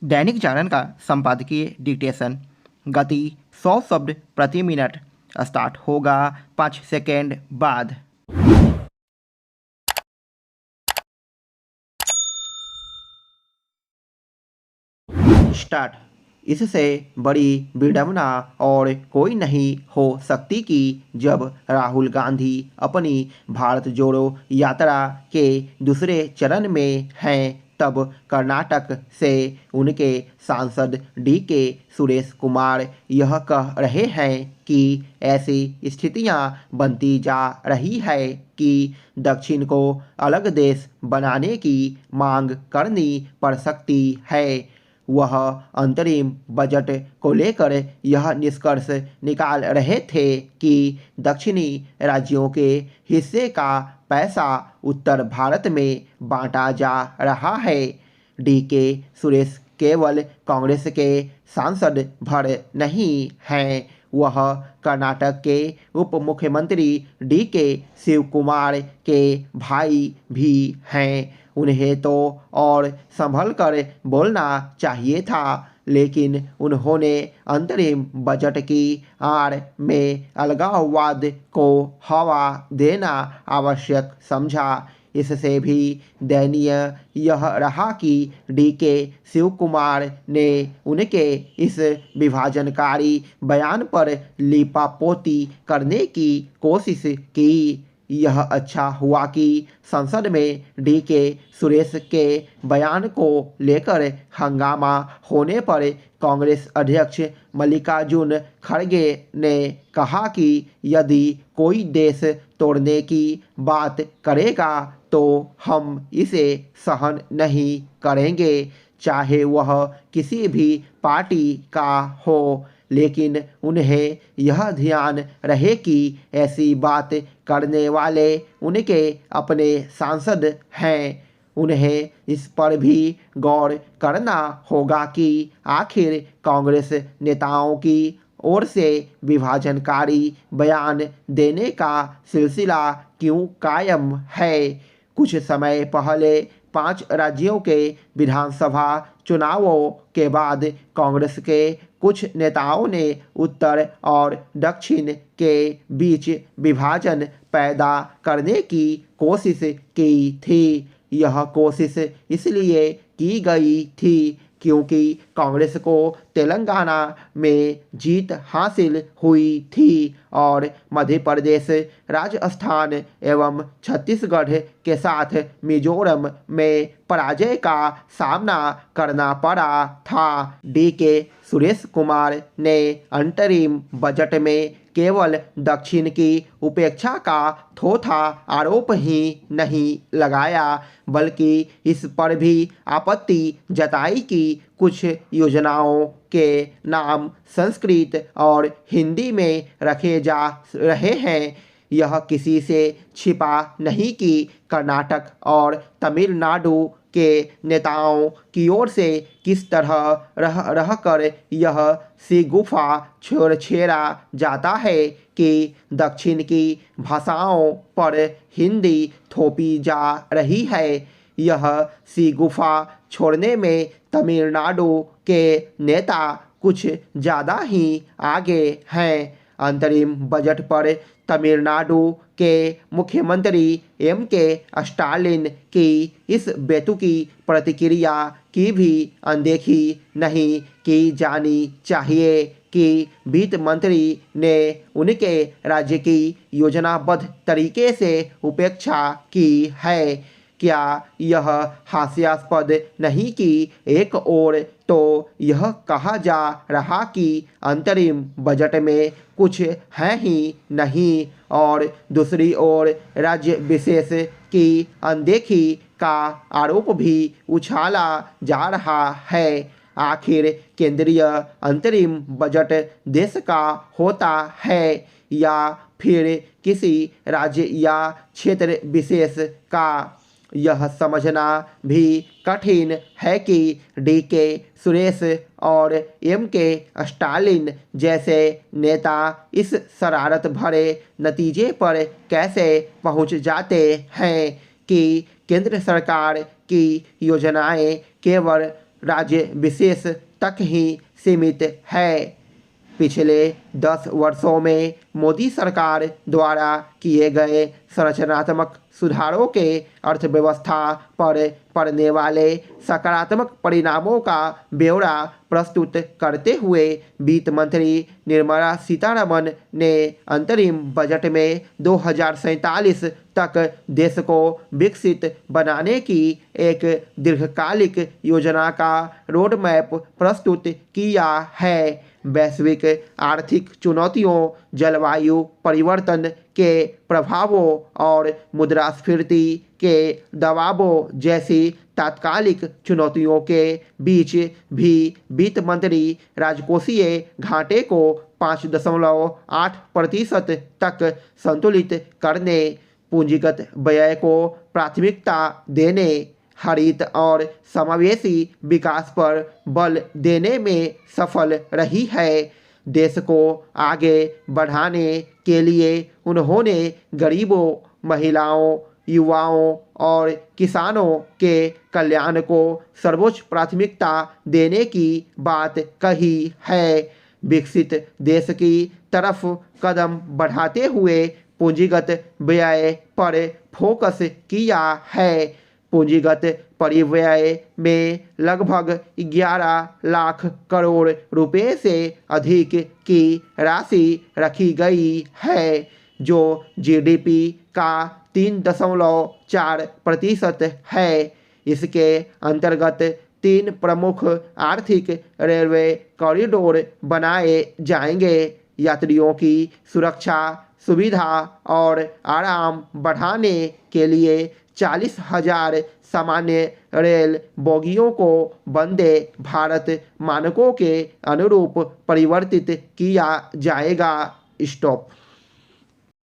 दैनिक जागरण का संपादकीय डिक्टेशन। गति 100 शब्द प्रति मिनट। स्टार्ट होगा 5 सेकेंड बाद। स्टार्ट। इससे बड़ी विडंबना और कोई नहीं हो सकती कि जब राहुल गांधी अपनी भारत जोड़ो यात्रा के दूसरे चरण में हैं तब कर्नाटक से उनके सांसद डी.के. सुरेश कुमार यह कह रहे हैं कि ऐसी स्थितियां बनती जा रही है कि दक्षिण को अलग देश बनाने की मांग करनी पड़ सकती है। वह अंतरिम बजट को लेकर यह निष्कर्ष निकाल रहे थे कि दक्षिणी राज्यों के हिस्से का पैसा उत्तर भारत में बांटा जा रहा है। डी.के. सुरेश केवल कांग्रेस के सांसद भर नहीं हैं, वह कर्नाटक के उप मुख्यमंत्री डी.के. शिव कुमार के भाई भी हैं। उन्हें तो और संभल कर बोलना चाहिए था, लेकिन उन्होंने अंतरिम बजट की आड़ में अलगाववाद को हवा देना आवश्यक समझा। इससे भी दयनीय यह रहा कि डी.के. शिव कुमार ने उनके इस विभाजनकारी बयान पर लीपापोती करने की कोशिश की। यह अच्छा हुआ कि संसद में डी.के. सुरेश के बयान को लेकर हंगामा होने पर कांग्रेस अध्यक्ष मल्लिकार्जुन खड़गे ने कहा कि यदि कोई देश तोड़ने की बात करेगा तो हम इसे सहन नहीं करेंगे, चाहे वह किसी भी पार्टी का हो। लेकिन उन्हें यह ध्यान रहे कि ऐसी बात करने वाले उनके अपने सांसद हैं। उन्हें इस पर भी गौर करना होगा कि आखिर कांग्रेस नेताओं की ओर से विभाजनकारी बयान देने का सिलसिला क्यों कायम है। कुछ समय पहले 5 राज्यों के विधानसभा चुनावों के बाद कांग्रेस के कुछ नेताओं ने उत्तर और दक्षिण के बीच विभाजन पैदा करने की कोशिश की थी। यह कोशिश इसलिए की गई थी क्योंकि कांग्रेस को तेलंगाना में जीत हासिल हुई थी और मध्य प्रदेश, राजस्थान एवं छत्तीसगढ़ के साथ मिजोरम में पराजय का सामना करना पड़ा था। डी.के. सुरेश कुमार ने अंतरिम बजट में केवल दक्षिण की उपेक्षा का थोथा आरोप ही नहीं लगाया, बल्कि इस पर भी आपत्ति जताई कि कुछ योजनाओं के नाम संस्कृत और हिंदी में रखे जा रहे हैं। यह किसी से छिपा नहीं कि कर्नाटक और तमिलनाडु के नेताओं की ओर से किस तरह रह कर यह शिगुफा छेड़ा जाता है कि दक्षिण की भाषाओं पर हिंदी थोपी जा रही है। यह शिगुफा छोड़ने में तमिलनाडु के नेता कुछ ज़्यादा ही आगे हैं। अंतरिम बजट पर तमिलनाडु के मुख्यमंत्री एम.के. स्टालिन की इस बेतुकी प्रतिक्रिया की भी अनदेखी नहीं की जानी चाहिए कि वित्त मंत्री ने उनके राज्य की योजनाबद्ध तरीके से उपेक्षा की है। क्या यह हास्यास्पद नहीं कि एक ओर तो यह कहा जा रहा कि अंतरिम बजट में कुछ है ही नहीं और दूसरी ओर राज्य विशेष की अनदेखी का आरोप भी उछाला जा रहा है। आखिर केंद्रीय अंतरिम बजट देश का होता है या फिर किसी राज्य या क्षेत्र विशेष का? यह समझना भी कठिन है कि डी.के. सुरेश और एम.के. स्टालिन जैसे नेता इस शरारत भरे नतीजे पर कैसे पहुंच जाते हैं कि केंद्र सरकार की योजनाएं केवल राज्य विशेष तक ही सीमित है। पिछले 10 वर्षों में मोदी सरकार द्वारा किए गए संरचनात्मक सुधारों के अर्थव्यवस्था पर पड़ने वाले सकारात्मक परिणामों का ब्यौरा प्रस्तुत करते हुए वित्त मंत्री निर्मला सीतारमण ने अंतरिम बजट में 2047 तक देश को विकसित बनाने की एक दीर्घकालिक योजना का रोड मैप प्रस्तुत किया है। वैश्विक आर्थिक चुनौतियों, जलवायु परिवर्तन के प्रभावों और मुद्रास्फीति के दबावों जैसी तात्कालिक चुनौतियों के बीच भी वित्त मंत्री राजकोषीय घाटे को 5.8% तक संतुलित करने, पूंजीगत व्यय को प्राथमिकता देने, हरित और समावेशी विकास पर बल देने में सफल रही है। देश को आगे बढ़ाने के लिए उन्होंने गरीबों, महिलाओं, युवाओं और किसानों के कल्याण को सर्वोच्च प्राथमिकता देने की बात कही है। विकसित देश की तरफ कदम बढ़ाते हुए पूंजीगत व्यय पर फोकस किया है। पूंजीगत परिव्यय में लगभग 11 लाख करोड़ रुपए से अधिक की राशि रखी गई है, जो जीडीपी का 3.4% है। इसके अंतर्गत 3 प्रमुख आर्थिक रेलवे कॉरिडोर बनाए जाएंगे। यात्रियों की सुरक्षा, सुविधा और आराम बढ़ाने के लिए 40,000 सामान्य रेल बोगियों को वंदे भारत मानकों के अनुरूप परिवर्तित किया जाएगा। स्टॉप।